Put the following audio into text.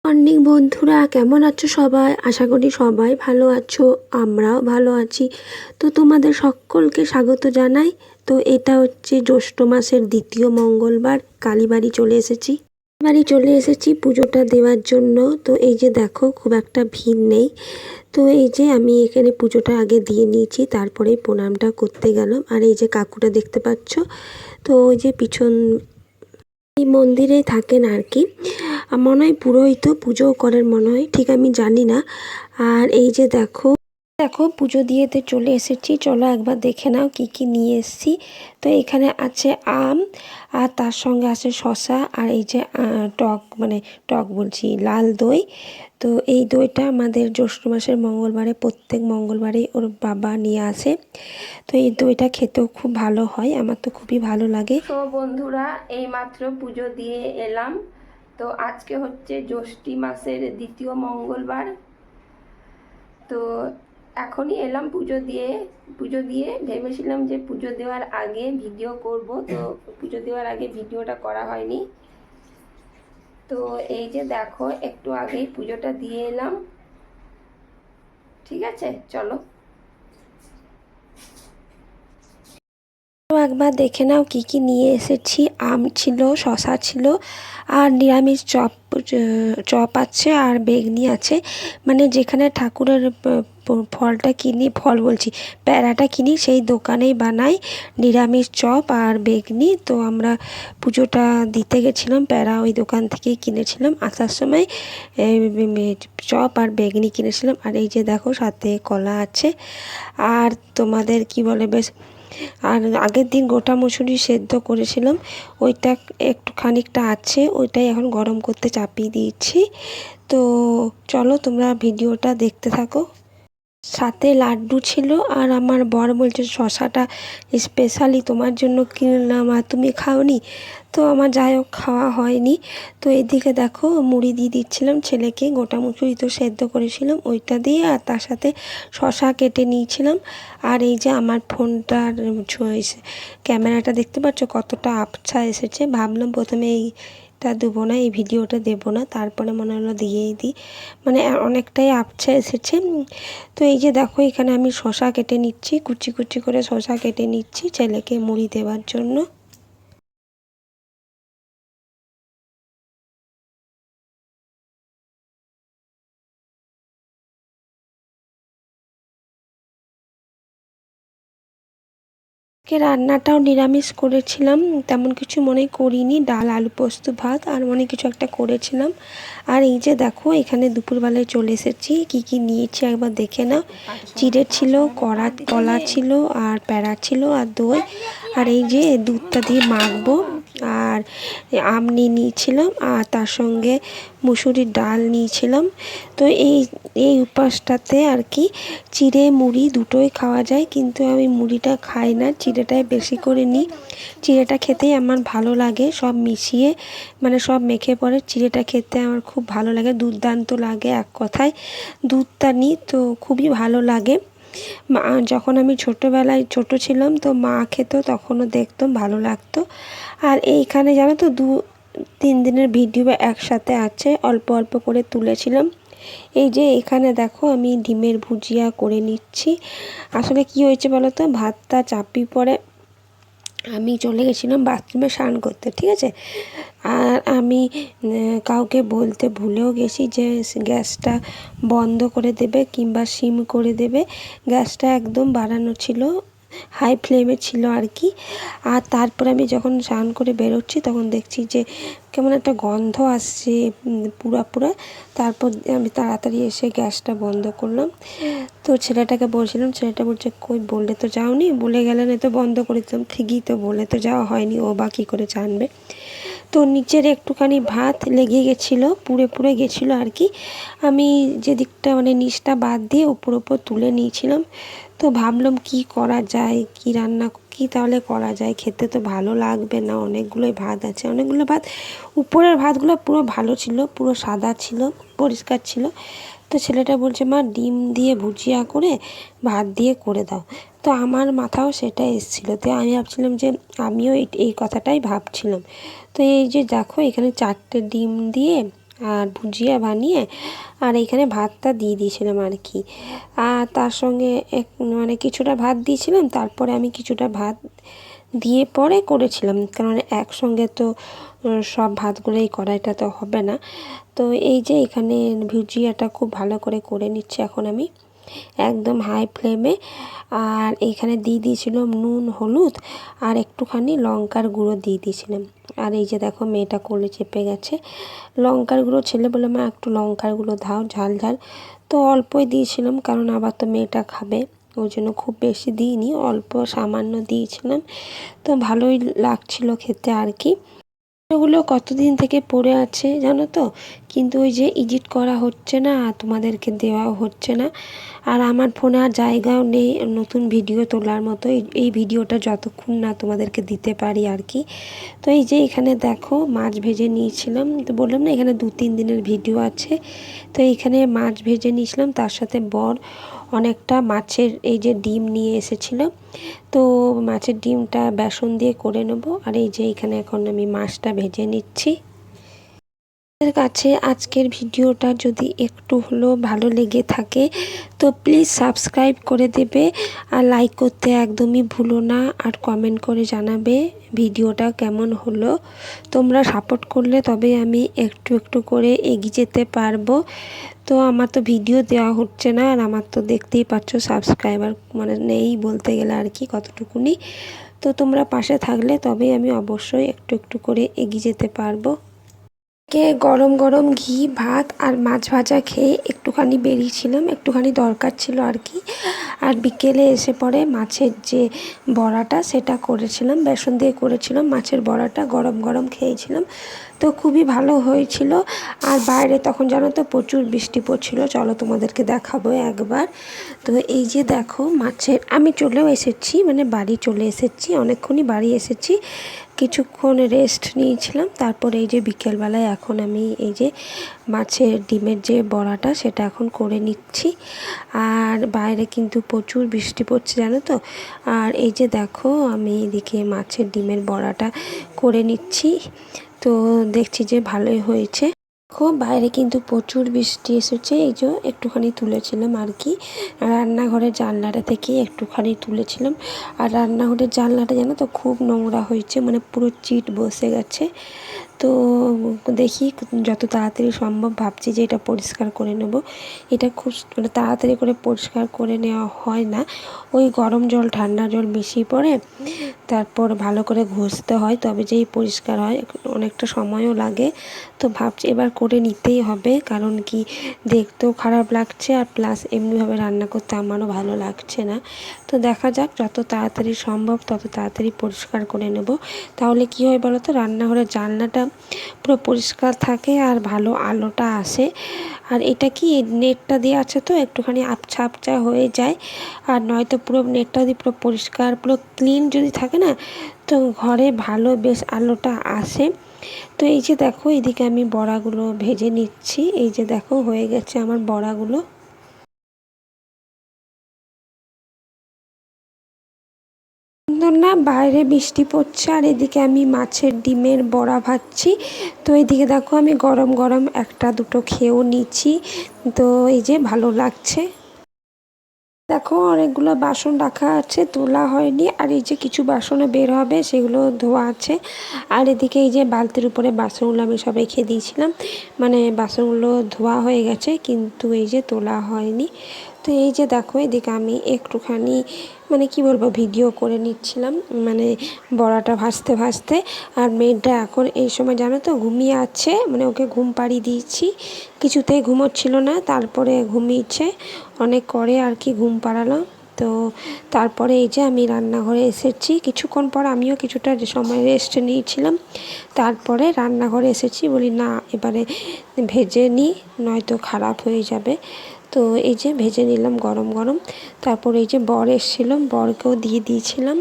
Morning বন্ধুরা, কেমন আছো সবাই? আশা করি সবাই ভালো আছো, আমরাও ভালো আছি। তো তোমাদের সকলকে স্বাগত জানাই। তো এটা হচ্ছে জ্যৈষ্ঠ মাসের দ্বিতীয় মঙ্গলবার, কালীবাড়ি চলে এসেছি পুজোটা দেওয়ার জন্য। তো এই যে দেখো, খুব একটা ভিড় নেই। তো এই যে আমি এখানে পুজোটা আগে দিয়ে নিয়েছি, তারপরে প্রণামটা করতে গেলাম। আর এই যে কাকুটা দেখতে পাচ্ছ, তো ওই যে পিছন এই মন্দিরে থাকেন আর কি। মনে হয় পুরোহিত পুজোও করেন মনে হয়, ঠিক আমি জানি না। আর এই যে দেখো দেখো পুজো দিয়েতে চলে এসেছি। চলো একবার দেখে নাও কি কি নিয়ে এসেছি। তো এখানে আছে আম, আর তার সঙ্গে আছে শসা, আর এই যে টক বলছি, লাল দই। তো এই দইটা আমাদের জ্যৈষ্ঠ মাসের মঙ্গলবারে, প্রত্যেক মঙ্গলবারেই ওর বাবা নিয়ে আসে। তো এই দইটা খেতেও খুব ভালো হয়, আমার তো খুবই ভালো লাগে। তো বন্ধুরা, এই মাত্র পুজো দিয়ে এলাম। তো আজকে হচ্ছে জ্যৈষ্ঠী মাসের দ্বিতীয় মঙ্গলবার। তো এখনই এলাম পুজো দিয়ে ভেবেছিলাম যে পুজো দেওয়ার আগে ভিডিও করব। তো পুজো দেওয়ার আগে ভিডিওটা করা হয়নি। তো এই যে দেখো, একটু আগেই পুজোটা দিয়ে এলাম। ঠিক আছে, চলো একবার দেখে নাও কি কি নিয়ে এসেছি। আম ছিল, শসা ছিল, আর নিরামিষ চপ আছে, আর বেগনি আছে। মানে যেখানে ঠাকুরের ফলটা কিনি, প্যারাটা কিনি, সেই দোকানেই বানাই নিরামিষ চপ আর বেগনি। তো আমরা পুজোটা দিতে গেছিলাম, প্যারা ওই দোকান থেকেই কিনেছিলাম। আসার সময় চপ আর বেগনি কিনেছিলাম। আর এই যে দেখো, সাথে কলা আছে। আর তোমাদের কি বলে, বেশ, আর আগের দিন গোটা মুসুরি সেদ্ধ করেছিলাম, ওইটা একটু খানিকটা আছে, ওইটাই এখন গরম করতে চাপিয়ে দিয়েছি। তো চলো তোমরা ভিডিওটা দেখতে থাকো। সাথে লাড্ডু ছিল, আর আমার বর বলছে শশাটা স্পেশালি তোমার জন্য কিনলাম আর তুমি খাওনি। তো আমার যাই হোক, খাওয়া হয়নি। তো এদিকে দেখো, মুড়ি দিয়ে দিচ্ছিলাম ছেলেকে, গোটা মুসুরি তো সেদ্ধ করেছিলাম ওইটা দিয়ে, আর তার সাথে শশা কেটে নিয়েছিলাম। আর এই যে আমার ফোনটার ক্যামেরাটা দেখতে পাচ্ছ কতটা আবছা এসেছে। ভাবলাম প্রথমে এইটা দেবো না, এই ভিডিওটা দেবো না, তারপরে মনে হলো দিয়েই দিই, মানে অনেকটাই আবছা এসেছে। তো এই যে দেখো, এখানে আমি শশা কেটে নিচ্ছি, কুচি কুচি করে শশা কেটে নিচ্ছি ছেলেকে মুড়ি দেওয়ার জন্য। রান্নাটাও নিরামিষ করেছিলাম, তেমন কিছু মনে করিনি, ডাল, আলু পোস্ত, ভাত আর মনে কিছু একটা করেছিলাম। আর এই যে দেখো, এখানে দুপুরবেলায় চলে এসেছি, কি কি নিয়েছি একবার দেখে নাও। চিড়ে ছিল, কলা ছিল, আর প্যারা ছিল, আর দই, আর এই যে দুধটা দিয়ে মাখবো। আর আম নিয়েছিলাম, আর তার সঙ্গে মুসুরির ডাল নিয়েছিলাম। তো এই উপাসটাতে আর কি চিড়ে মুড়ি দুটোই খাওয়া যায়, কিন্তু আমি মুড়িটা খাই না, চিড়েটাই বেশি করে নিই। চিড়েটা খেতেই আমার ভালো লাগে, সব মিশিয়ে, মানে সব মেখে পরে চিড়েটা খেতে আমার খুব ভালো লাগে, দুর্দান্ত লাগে এক কথায়। দুধটা নিই তো খুবই ভালো লাগে। মা যখন আমি ছোটোবেলায় ছোটো ছিলাম, তো মা খেত, তখনও দেখতাম, ভালো লাগতো। আর এইখানে জানো তো, 2-3 দিনের ভিডিও একসাথে আছে, অল্প অল্প করে তুলেছিলাম। এই যে এখানে দেখো, আমি ডিমের ভুজিয়া করে নিচ্ছি। আসলে কি হয়েছে বলো তো, ভাতটা চাপি পরে আমি চলে গেছিলাম বাথরুমে স্নান করতে, ঠিক আছে। আর আমি কাউকে বলতে ভুলেও গেছি যে গ্যাসটা বন্ধ করে দেবে কিংবা সিম করে দেবে। গ্যাসটা একদম বাড়ানো ছিল, হাই ফ্লেমে ছিল আর কি। আর তারপরে আমি যখন স্নান করে বেরোচ্ছি, তখন দেখছি যে কেমন একটা গন্ধ আসছে পুরা। তারপর আমি তাড়াতাড়ি এসে গ্যাসটা বন্ধ করলাম। তো ছেলেটাকে বলছিলাম, ছেলেটা বলছে কই, বললে তো যাওনি, বলে গেলে না তো বন্ধ করে দিতাম। ঠিকই তো, বলে তো যাওয়া হয়নি, ও বা কী করে জানবে। তো নিচের একটুখানি ভাত লেগে গেছিলো, পুড়ে গেছিলো আর কি। আমি যে দিকটা মানে নিচটা বাদ দিয়ে উপর তুলে নিয়েছিলাম। তো ভাবলাম কি করা যায়, কি রান্না কি তাহলে করা যায়, খেতে তো ভালো লাগবে না, অনেকগুলোই ভাত আছে, অনেকগুলো ভাত। উপরের ভাতগুলো পুরো ভালো ছিল, পুরো সাদা ছিল, পরিষ্কার ছিল। তো ছেলেটা বলছে মা, ডিম দিয়ে ভুজিয়া করে ভাত দিয়ে করে দাও। তো আমার মাথাও সেটা এসেছিলো। তো আমি ভাবছিলাম যে আমিও এই কথাটাই ভাবছিলাম। তো এই যে দেখো, এখানে 4টে ডিম দিয়ে আর ভুজিয়া বানিয়ে আর এখানে ভাতটা দিয়ে দিয়েছিলাম আর কি। আর তার সঙ্গে মানে কিছুটা ভাত দিয়েছিলাম, তারপরে আমি কিছুটা ভাত দিয়ে পরে করেছিলাম, কারণ একসঙ্গে তো সব ভাতগুলো এই কড়াইটা তো হবে না। তো এই যে এখানে ভুজিয়াটা খুব ভালো করে করে নিচ্ছি এখন আমি একদম হাই ফ্লেমে। আর এখানে দিয়ে দিয়েছিলাম নুন, হলুদ আর একটুখানি লঙ্কার গুঁড়ো দিয়ে দিয়েছিলাম। আর এই যে দেখো মেয়েটা কোলে চেপে গেছে। লঙ্কার গুঁড়ো ছেলে বলে মা একটু লঙ্কার গুঁড়ো দাও, ঝাল ঝাল। তো অল্পই দিয়েছিলাম, কারণ আবার তো মেয়েটা খাবে, ওই জন্য খুব বেশি দিইনি, অল্প সামান্য দিয়েছিলাম। তো ভালোই লাগছিল খেতে আর কি। ওগুলো কতদিন থেকে পড়ে আছে জানো তো, কিন্তু ওই যে এডিট করা হচ্ছে না, তোমাদেরকে দেওয়াও হচ্ছে না। আর আমার ফোনে আর জায়গাও নেই নতুন ভিডিও তোলার মতো, এই ভিডিওটা যতক্ষণ না তোমাদেরকে দিতে পারি আর কি। তো এই যে এখানে দেখো মাছ ভেজে নিয়েছিলাম, তো বললাম না এখানে 2-3 দিনের ভিডিও আছে। তো এইখানে মাছ ভেজে নিয়েছিলাম, তার সাথে বর অনেকটা মাছের এই যে ডিম নিয়ে এসেছিলো। তো মাছের ডিমটা বেসন দিয়ে করে নেব। আর এই যে এখানে এখন আমি মাছটা ভেজে নিচ্ছি। আপনাদের কাছে আজকের ভিডিওটা যদি একটু হলেও ভালো লেগে থাকে তো প্লিজ সাবস্ক্রাইব করে দেবে, আর লাইক করতে একদমই ভুলো না, আর কমেন্ট করে জানাবে ভিডিওটা কেমন হলো। তোমরা সাপোর্ট করলে তবে আমি একটু একটু করে এগিয়ে যেতে পারবো। তো আমার তো ভিডিও দেওয়া হচ্ছে না, আর আমার তো দেখতেই পাচ্ছ সাবস্ক্রাইবার মানে নেই বলতে গেলে আর কি, কতটুকুনি। তো তোমরা পাশে থাকলে তবেই আমি অবশ্যই একটু একটু করে এগিয়ে যেতে পারবো। গরম গরম ঘি ভাত আর মাছ ভাজা খেয়ে একটুখানি বেরিয়েছিলাম, একটুখানি দরকার ছিল আর কি। আর বিকেলে এসে পরে মাছের যে বড়াটা সেটা করেছিলাম, বেসন দিয়ে করেছিলাম মাছের বড়াটা, গরম গরম খেয়েছিলাম। তো খুবই ভালো হয়েছিল। আর বাইরে তখন জানো তো প্রচুর বৃষ্টি পড়ছিল, চলো তোমাদেরকে দেখাবো একবার। তো এই যে দেখো মাছের, আমি চলেও এসেছি, মানে বাড়ি চলে এসেছি, অনেকক্ষণই বাড়ি এসেছি, কিছুক্ষণ রেস্ট নিয়েছিলাম। তারপরে এই যে বিকেলবেলায় এখন আমি এই যে মাছের ডিমের যে বড়াটা সেটা এখন করে নিচ্ছি। আর বাইরে কিন্তু প্রচুর বৃষ্টি পড়ছে জানো তো। আর এই যে দেখো আমি এদিকে মাছের ডিমের বড়াটা করে নিচ্ছি, তো দেখছি যে ভালোই হয়েছে। খুব বাইরে কিন্তু প্রচুর বৃষ্টি এসেছে, এই যে একটুখানি তুলেছিলাম আর কি, রান্নাঘরের জানলাটা থেকে একটুখানি তুলেছিলাম। আর রান্নাঘরের জানলাটা জানো তো খুব নোংরা হয়েছে, মানে পুরো চিট বসে গেছে। তো দেখি যত তাড়াতাড়ি সম্ভব ভাবছি যে এটা পরিষ্কার করে নেব। এটা খুব মানে তাড়াতাড়ি করে পরিষ্কার করে নেওয়া হয় না, ওই গরম জল ঠান্ডা জল মিশিয়ে পড়ে তারপর ভালো করে ঘষতে হয়, তবে যেই পরিষ্কার হয়, অনেকটা সময়ও লাগে। তো ভাবছি এবার করে নিতেই হবে, কারণ কি দেখতেও খারাপ লাগছে, আর প্লাস এমনিভাবে রান্না করতে আমারও ভালো লাগছে না। তো দেখা যাক যত তাড়াতাড়ি সম্ভব তত তাড়াতাড়ি পরিষ্কার করে নেব। তাহলে কি হয় বলো তো, রান্নাঘরের জানলাটা পুরো পরিষ্কার থাকে আর ভালো আলোটা আসে। আর এটা কি নেটটা দেওয়া আছে তো একটুখানি আবছা আবছা হয়ে যায়, আর নয়তো পুরো নেটটা যদি পুরো পরিষ্কার পুরো ক্লিন যদি থাকে না, তো ঘরে ভালো বেশ আলোটা আসে। তো এই যে দেখো এদিকে আমি বড়াগুলো ভেজে নিচ্ছি, এই যে দেখো হয়ে গেছে আমার বড়াগুলো। সুন্দর না, বাইরে বৃষ্টি পড়ছে আর এদিকে আমি মাছের ডিমের বড়া ভাজছি। তো এইদিকে দেখো আমি গরম গরম একটা দুটো খেয়েও নিচ্ছি, তো এই যে ভালো লাগছে। দেখো অনেকগুলো বাসন রাখা আছে, তোলা হয়নি, আর এই যে কিছু বাসনও বের হবে সেগুলো ধোয়া আছে। আর এদিকে এই যে বালতির উপরে বাসনগুলো আমি সব রেখে দিয়েছিলাম, মানে বাসনগুলো ধোয়া হয়ে গেছে কিন্তু এই যে তোলা হয়নি। তো এই যে দেখো এদিকে আমি একটুখানি মানে কি বলবো ভিডিও করে নিচ্ছিলাম, মানে বড়াটা ভাজতে ভাজতে। আর মেয়েটা এখন এই সময় জানো তো ঘুমিয়ে আছে, মানে ওকে ঘুম পাড়িয়ে দিয়েছি, কিছুতেই ঘুমোচ্ছিল না, তারপরে ঘুমিয়েছে অনেক করে আর কি, ঘুম পাড়ালো। তো তারপরে এই যে আমি রান্নাঘরে এসেছি, কিছুক্ষণ পর আমিও কিছুটা সময় রেস্ট নিয়েছিলাম, তারপরে রান্নাঘরে এসেছি, বলি না এবারে ভেজে নিই নয়তো খারাপ হয়ে যাবে। তো এই যে ভেজে নিলাম গরম গরম। তারপর এই যে বর এসেছিলাম, বরকেও দিয়ে দিয়েছিলাম।